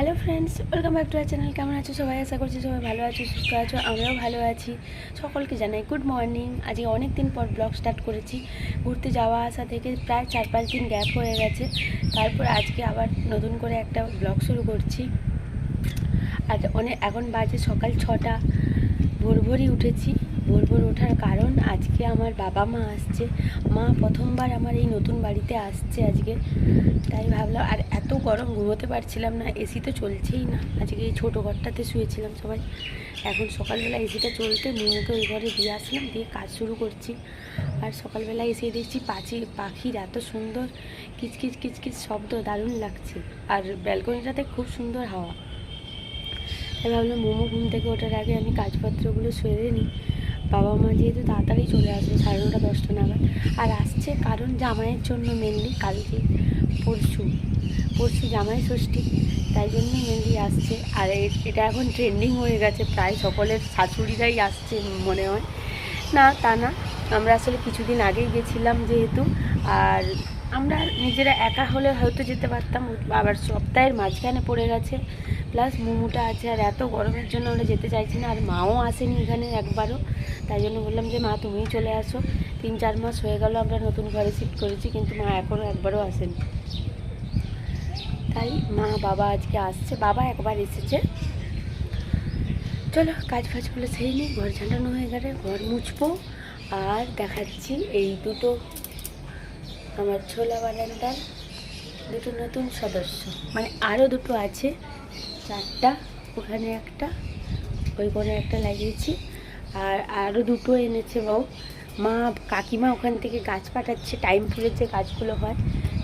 Hello friends, welcome back to our channel. কেমন আছো সবাই? আশা করছি সবাই ভালো আছো, সুস্থ আছো। আমরাও ভালো আছি। সকলকে জানাই গুড মর্নিং। আজকে অনেক দিন পর ব্লগ স্টার্ট করেছি। ঘুরতে যাওয়া আসা থেকে প্রায় 4-5 দিন গ্যাপ হয়ে গেছে। তারপর আজকে আবার নতুন করে একটা ব্লগ শুরু করছি। আর এখন বাজে সকাল 6টা। ভোরভোরই উঠেছি। ভোর ওঠার কারণ আজকে আমার বাবা মা আসছে। মা প্রথমবার আমার এই নতুন বাড়িতে আসছে আজকে, তাই ভাবলাম। আর এত গরম, ঘুমোতে পারছিলাম না, এসি তো চলছেই না। আজকে এই ছোটো ঘরটাতে শুয়েছিলাম সবাই। এখন সকালবেলা এসিটা চলতে মুখে ওই ঘরে দিয়ে আসলাম, দিয়ে কাজ শুরু করছি। আর সকালবেলা এসে দেখছি পাখির এত সুন্দর কিচকিচ কিচকিচ শব্দ, দারুণ লাগছে। আর ব্যালকনিটাতে খুব সুন্দর হাওয়া। তাই ভাবলাম মোমো ঘুম থেকে ওঠার আগে আমি কাজপত্রগুলো সেরে নিই। বাবা মা যেহেতু তাড়াতাড়ি চলে আসবে, 9:30 10টা নাগাদ। আর আসছে কারণ জামাইয়ের জন্য মেনলি। কালকে পরশু জামাই ষষ্ঠী, তাই জন্য মেনলি আসছে। আর এটা এখন ট্রেন্ডিং হয়ে গেছে, প্রায় সকলের শাশুড়িরাই আসছে মনে হয়। না, তা না, আমরা আসলে কিছুদিন আগেই গেছিলাম যেহেতু। আর আমরা নিজেরা একা হলে হয়তো যেতে পারতাম, আবার সপ্তাহের মাঝখানে পড়ে গেছে, প্লাস মোমোটা আছে। আর এত গরমের জন্য আমরা যেতে চাইছি না। আর মাও আসেনি এখানে একবারও, তাই জন্য বললাম যে মা তুমিই চলে আসো। 3-4 মাস হয়ে গেল আমরা নতুন ঘরে শিফট করেছি, কিন্তু মা এখনও একবারও আসেনি। তাই মা বাবা আজকে আসছে, বাবা একবার এসেছে। চলো কাজ ফাজগুলো সেই নিই। ঘর ঝাঁটানো হয়ে গেলে ঘর মুছবো। আর দেখাচ্ছি এই দুটো আমার ছোলা বারান্দার দুটো নতুন সদস্য, মানে আরও দুটো আছে, 4টা। ওখানে একটা, ওই কোণে একটা লাগিয়েছি। আর আরও দুটো এনেছে মা কাকিমা ওখান থেকে গাছ পাঠাচ্ছে, টাইম ফুলের যে গাছগুলো হয়,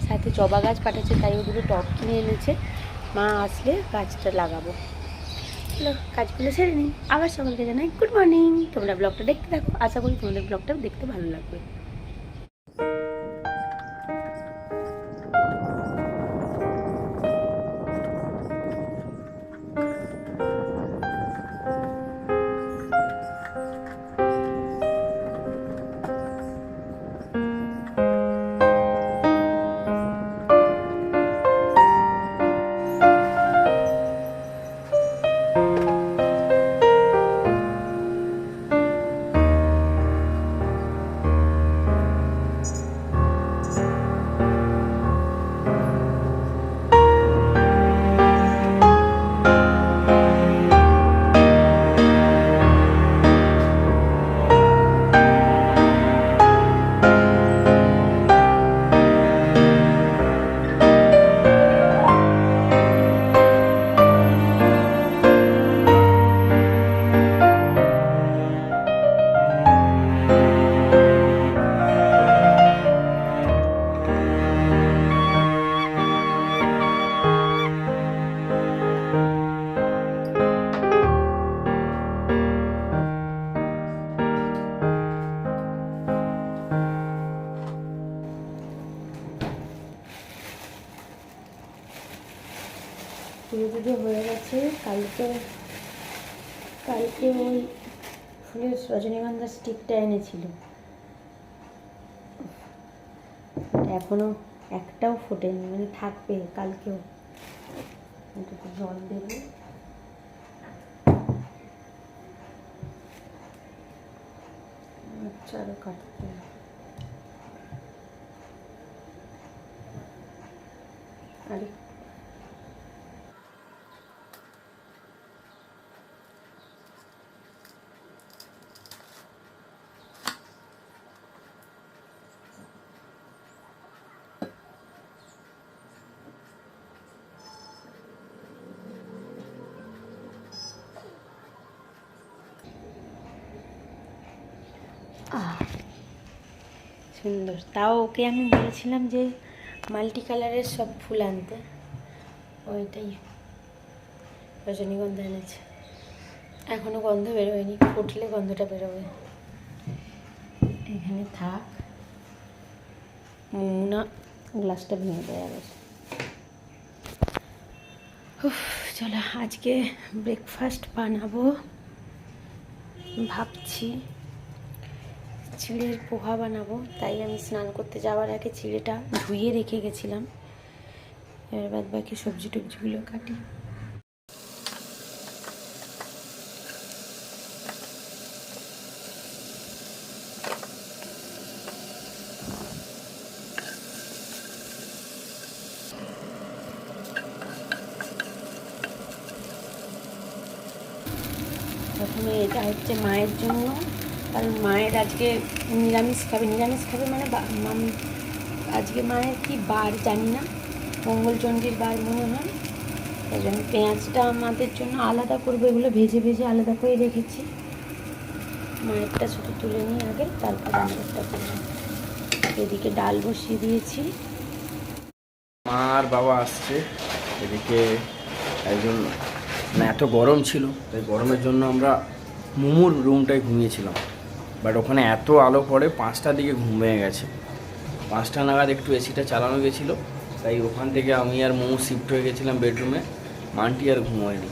সাথে জবা গাছ পাঠাচ্ছে, তাই ও দুটো টব কিনে এনেছে। মা আসলে গাছটা লাগাবো। চলো কাজগুলো সেরে নিই। আবার সকলকে জানাই গুড মর্নিং। তোমরা ব্লগটা দেখতে থাকো, আশা করি তোমাদের ব্লগটা দেখতে ভালো লাগবে। পুজো টুজো হয়ে গেছে। কালকে ওই ফুলের রজনীগন্ধার স্টিকটা এনেছিল, এখনো একটাও ফোটেনি, মানে থাকবে কালকেও। এটাতে জল দেবে। আচ্ছা, আরও কাটতে হবে। আরে সুন্দর। তাও ওকে আমি বলেছিলাম যে মাল্টি কালারের সব ফুল আনতে, ওইটাই রজনীগন্ধা এনেছে। এখনও গন্ধ বেরোয়নি, ফুটলে গন্ধটা বেরোবে। এখানে থাক, না গ্লাসটা ভেঙে দেওয়া গেছে। চলো আজকে ব্রেকফাস্ট বানাবো ভাবছি। চিড়ের পোহা বানাবো, তাই আমি স্নান করতে যাওয়ার আগে চিড়েটা ধুয়ে রেখে গেছিলাম। এবার বাদ বাকি সবজি টবজিগুলো কাটি। প্রথমে এটা হচ্ছে মায়ের জন্য, কারণ মায়ের আজকে নিরামিষ খাবে মানে আজকে মায়ের কি বার জানি না, মঙ্গলচণ্ডীর বার মনে হয়, তাই জন্য পেঁয়াজটা আমাদের জন্য আলাদা করবো, এগুলো ভেজে ভেজে আলাদা করে রেখেছি। মায়েরটা শুধু তুলে নিই আগে, তারপর আমাদেরটা করবো। এদিকে ডাল বসিয়ে দিয়েছি। মা আর বাবা আসছে, এদিকে একজন মানে এত গরম ছিল, তাই গরমের জন্য আমরা মোমোর রুমটায় ঘুমিয়েছিলাম, বাট ওখানে এত আলো পড়ে 5টার দিকে ঘুম ভেঙে গেছে। 5টা নাগাদ একটু এসিটা চালানো গেছিলো, তাই ওখান থেকে আমি আর মোমো শিফট হয়ে গেছিলাম বেডরুমে। মানটি আর ঘুমোয়নি,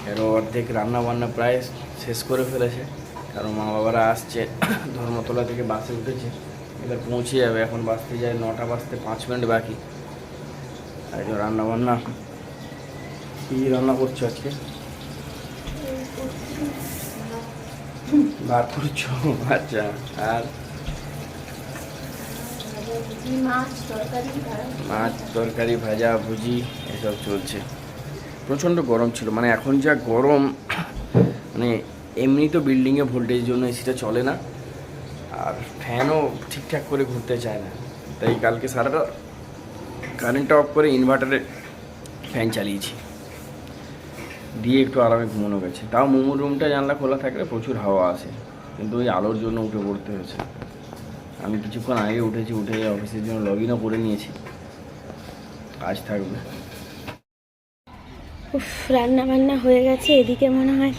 এর অর্ধেক রান্নাবান্না প্রায় শেষ করে ফেলেছে, কারণ মা বাবারা আসছে ধর্মতলা থেকে বাসে উঠেছে, এবার পৌঁছে যাবে। এখন বাসতে যায় 9টা বাজতে 5 মিনিট বাকি। আর রান্নাবান্না কী রান্না করছো আজকে? ভাত করছো? আচ্ছা। আর মাছ তরকারি ভাজা ভুজি এসব চলছে। প্রচণ্ড গরম ছিল, মানে এখন যা গরম, মানে এমনি তো বিল্ডিংয়ে ভোল্টেজ জন্য এসিটা চলে না, আর ফ্যানও ঠিকঠাক করে ঘুরতে চায় না, তাই কালকে সারাটা কারেন্টটা অফ করে ইনভার্টারে ফ্যান চালিয়েছি, দিয়ে একটু আরামে ঘুমানো গেছে। তাও মোমোর রুমটা জানলা খোলা থাকলে প্রচুর হাওয়া আসে, কিন্তু ওই আলোর জন্য উঠে পড়তে হয়েছে। আমি কিছুক্ষণ আগে উঠেছি, উঠে অফিসের জন্য লগ ইনও করে নিয়েছি, কাজ থাকবে। উফ, রান্না বান্না হয়ে গেছে। এদিকে মনে হয়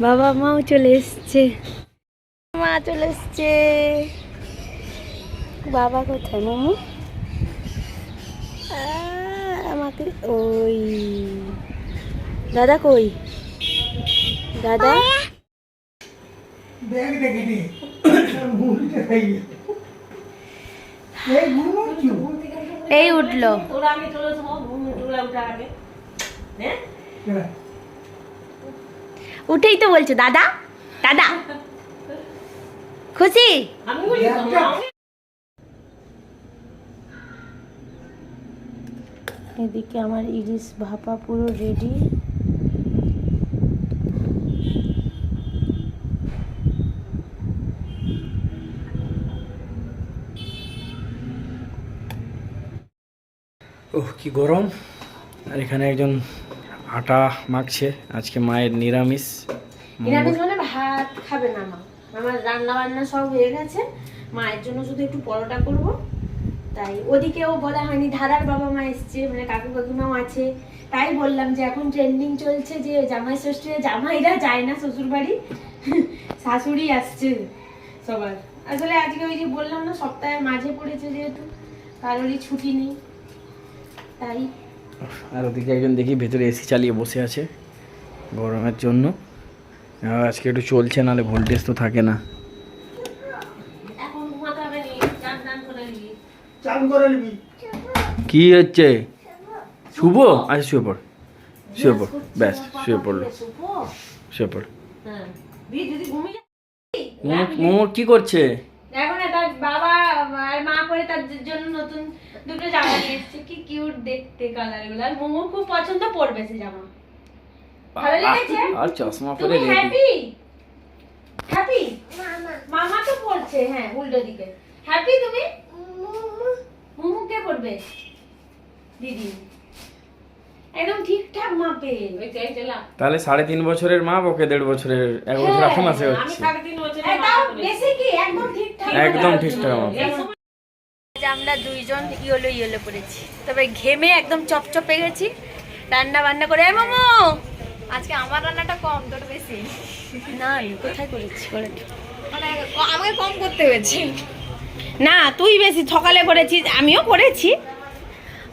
বাবা মাও চলে এসছে, মা চলে এসছে। বাবা কোথায়? মোমো আমাকে ওই দাদা কই? দাদা এই উঠলো, উঠেই তো বলছো দাদা দাদা, খুশি? এদিকে আমার ইলিশ ভাপা পুরো রেডি। ওহ কি গরম! আর এখানে একজন আটা মাখছে, আজকে মায়ের নিরামিষ। নিরামিষ মানে ভাত খাবে না মা, আমার রান্না বান্না সব হয়ে গেছে, মায়ের জন্য শুধু একটু পরোটা করব। তাই ওদিকেও বলা হয়নি, ধারার বাবা মা এসছে, মানে কাকু কাকিমাও আছে, তাই বললাম যে এখন ট্রেন্ডিং চলছে যে জামাই ষষ্ঠীতে জামাইরা যায় না শ্বশুর বাড়ি, শাশুড়ি আসছে সবার। আসলে আজকে ওই যে বললাম না, সপ্তাহের মাঝে পড়েছে, যেহেতু কারোরই ছুটি নেই, তাই। আর ওদিকে একজন দেখি ভেতরে এসি চালিয়ে বসে আছে গরমের জন্য, আজকে একটু চলছে, নাহলে ভোল্টেজ তো থাকে না। কি হচ্ছে? শুভ? আচ্ছা শুয়ে পড়, শুয়ে পড়, ব্যাস শুয়ে পড়লো, শুয়ে পড়। মোমো কি করছে? এখন তার বাবা আর মা করে তার জন্য নতুন দুটো জামা নিয়ে এসেছে, কি কিউট দেখতে কালারগুলো, আর মোমো খুব পছন্দ, পড়বে সে জামা, ভালো লেগেছে। আর চশমা পরে তুমি হ্যাপি? হ্যাপি? মামা তো পড়ছে, হ্যাঁ উল্টো দিকে। হ্যাপি তুমি? মোমো কে পড়বে? দিদি একদম ঠিকঠাক মাপে। তাহলে 3.5 বছরের মা, ওকে 1.5 বছরের, 1 বছর 8 মাসে হচ্ছে, একদম ঠিকঠাক মাপ। আমরা দুইজন ইয়েলো ইয়েলো করেছি, তবে ঘেমে একদম চপচপে গেছি রান্না বান্না করে। মোমো আজকে আমার রান্নাটা কম, তোর বেশি। না কোথায় করেছি, করে মানে আমাকে কম করতে হয়েছে। না তুই বেশি সকালে করেছিস, আমিও করেছি।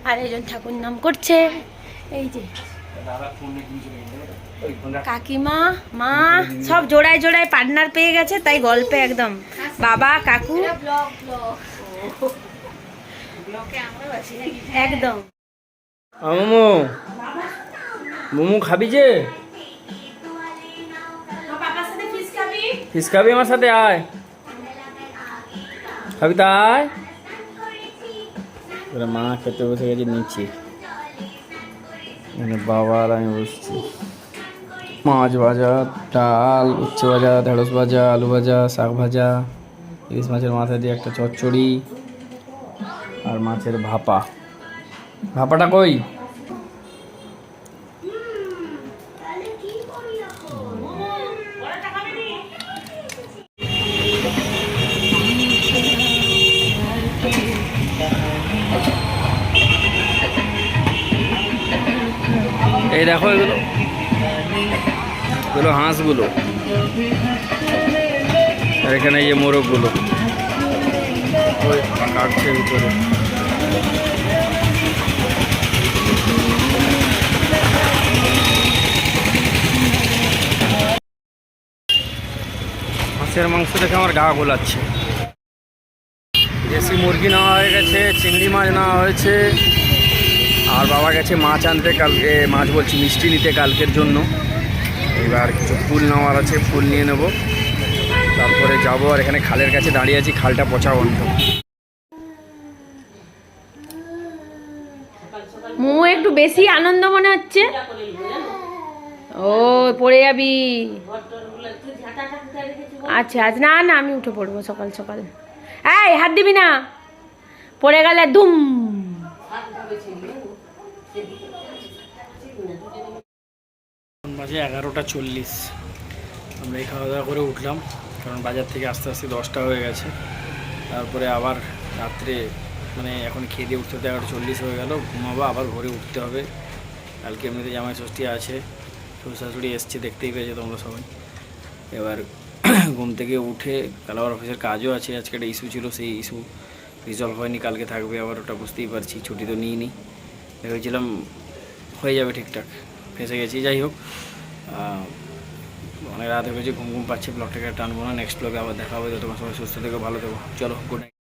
আর একজন ঠাকুর নাম করছে, এই যে কাকিমা মা সব জোড়ায় জোড়ায় পার্টনার পেয়ে গেছে, তাই গল্পে একদম বাবা কাকু একদম। মোমো মোমো খাবি যে? ফিস খাবি? আমার সাথে আয়, খাবি তাই? মা খেতে বসে গেছে নিচে, বাবা আর আমি বসছি। মাছ ভাজা, ডাল, উচ্ছে ভাজা, ঢেঁড়স ভাজা, আলু ভাজা, শাক ভাজা, ইলিশ মাছের মাথা দিয়ে একটা চচ্চড়ি আর মাছের ভাপা। ভাপাটা কই? এই দেখো এগুলো এগুলো হাঁসগুলো, আর এখানে এই যে মোরগগুলো ওই কাটছে ভিতরে। হাঁসের মাংস দেখে আমার গা গোলাচ্ছে। দেশি মুরগি নেওয়া হয়ে গেছে, চিংড়ি মাছ নেওয়া হয়েছে, আর বাবা গেছে মাছ আনতে কালকে, মাছ বলছি মিষ্টি নিতে কালকের জন্য। এবার কিছু ফুল নেওয়ার আছে, ফুল নিয়ে নেব, তারপরে যাবো। আর এখানে খালের কাছে দাঁড়িয়ে আছি, খালটা পচা বন্ধ। মোমো একটু বেশি আনন্দ মনে হচ্ছে। ও পড়ে যাবি। আচ্ছা আচ্ছা, না না আমি উঠে পড়বো সকাল সকাল। এই হাত দিবি না, পড়ে গেলে দুম। বাজে 11:40। আমরা এই খাওয়া দাওয়া করে উঠলাম, কারণ বাজার থেকে আস্তে আস্তে 10টা হয়ে গেছে। তারপরে আবার রাত্রে মানে এখন খেয়ে দিয়ে উঠতে 11:40 হয়ে গেল, ঘুমাবো, আবার ভোরে উঠতে হবে। কালকে এমনিতে জামাই ষষ্ঠী আছে, শ্বশুর শাশুড়ি এসছে, দেখতেই পেয়েছে তোমরা সবাই। এবার ঘুম থেকে উঠে কাল আবার অফিসের কাজও আছে, আজকে একটা ইস্যু ছিল, সেই ইস্যু রিজলভ হয়নি, কালকে থাকবে আবার, ওটা বুঝতেই পারছি, ছুটি তো নিইনি। ভেবেছিলাম হয়ে যাবে ঠিকঠাক, ফেঁসে গেছি। যাই হোক, অনেক রাত হয়ে গেছে, ঘুম ঘুম পাচ্ছে, ব্লগটাকে টানবো না, নেক্সট ব্লগে আবার দেখা হবে। তোমার সবাই সুস্থ থেকো, ভালো থেকো, চলো, গুড নাইট।